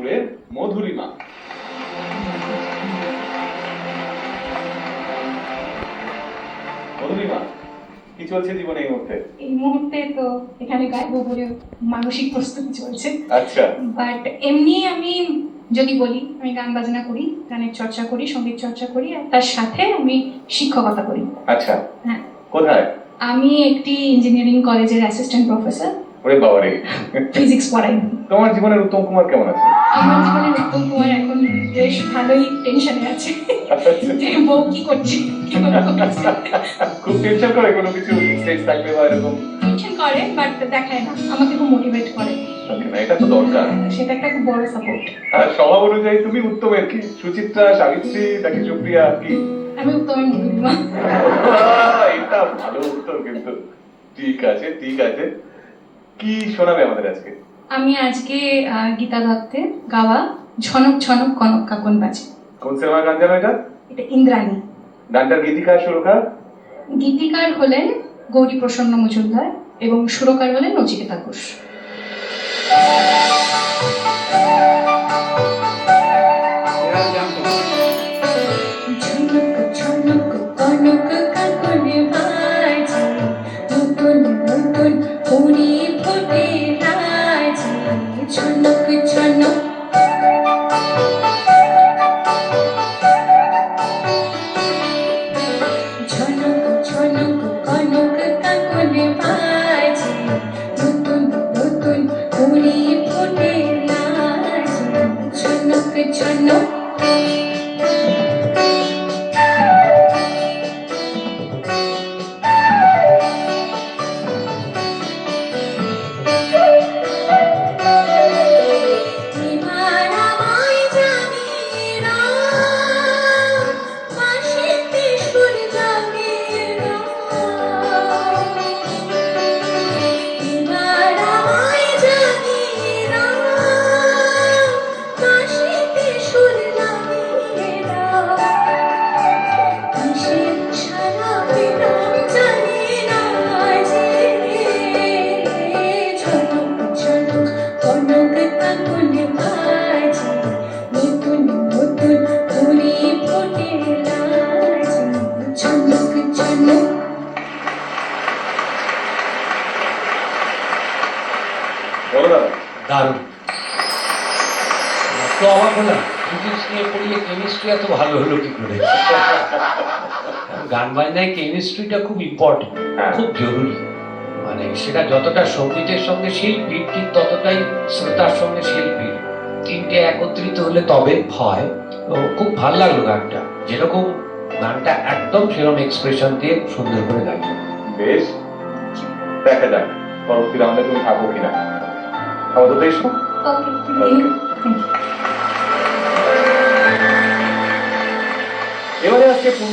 সুরের মধুরিমা। মধুরিমা, কি চলছে জীবনে এই মুহূর্তে? এই মুহূর্তে তো এখানে গাইবো বলে মানসিক প্রস্তুতি চলছে। আচ্ছা। বাট এমনি আমি যদি বলি, আমি গান বাজনা করি, গানের চর্চা করি, সঙ্গীত চর্চা করি, আর তার সাথে আমি শিক্ষকতা করি। আচ্ছা, হ্যাঁ। কোথায়? আমি একটি ইঞ্জিনিয়ারিং কলেজের অ্যাসিস্ট্যান্ট প্রফেসর, ওরে বাবারে, ফিজিক্স পড়াই। তোমার জীবনের উত্তম কুমার কেমন আছে? আমার জীবনের উত্তম কুমার এখন বেশ ভালোই টেনশনে আছে যে বউ কি করছে, কিভাবে করছে। খুব টেনশন করে কোনো কিছু স্টেজ থাকলে বা এরকম? টেনশন করে, বাট দেখায় না, আমাকে খুব মোটিভেট করে। না, এটা তো দরকার, সেটা একটা খুব বড় সাপোর্ট। আর স্বভাব অনুযায়ী তুমি উত্তমের কি? সুচিত্রা, সাবিত্রী নাকি সুপ্রিয়া কি? আমি উত্তমের মধুরিমা। এটা ভালো উত্তর কিন্তু। ঠিক আছে, ঠিক আছে। কি শোনাবে আমাদের আজকে? আমি আজকে গীতা দত্তের গাওয়া ঝনক ঝনক কনক কাকন বাজে। কোন সিনেমার গান জানো এটা? এটা ইন্দ্রাণী। গানটার গীতিকার সুরকার? গীতিকার হলেন গৌরী প্রসন্ন মজুমদার এবং সুরকার হলেন নচিকেতা ঘোষ। ঝনক ঝনক কনক কাকন বাজে, নতুন নতুন ফুরি ফোটে রাজে। ঝনক ঝনক ঝনক ঝনক কনক কাকন বাজে, নতুন নতুন ফুরি ফোটে রাজে। ঝনক ঝনক দারুণ। তো অবাক হলাম, ফিজিক্স নিয়ে পড়িয়ে কেমিস্ট্রি এত ভালো হলো কি করে? গান বাজনায় কেমিস্ট্রিটা খুব ইম্পর্টেন্ট, খুব জরুরি। মানে সেটা যতটা সঙ্গীতের সঙ্গে শিল্পী, ঠিক ততটাই শ্রোতার সঙ্গে শিল্পী, তিনটে একত্রিত হলে তবে হয়। তো খুব ভালো লাগলো গানটা, যেরকম গানটা একদম সেরকম এক্সপ্রেশন দিয়ে সুন্দর করে গাইলো। বেশ, দেখা যাক পরবর্তী রাউন্ডে তুমি থাকো কিনা। আমাদের তো এসো। ওকে।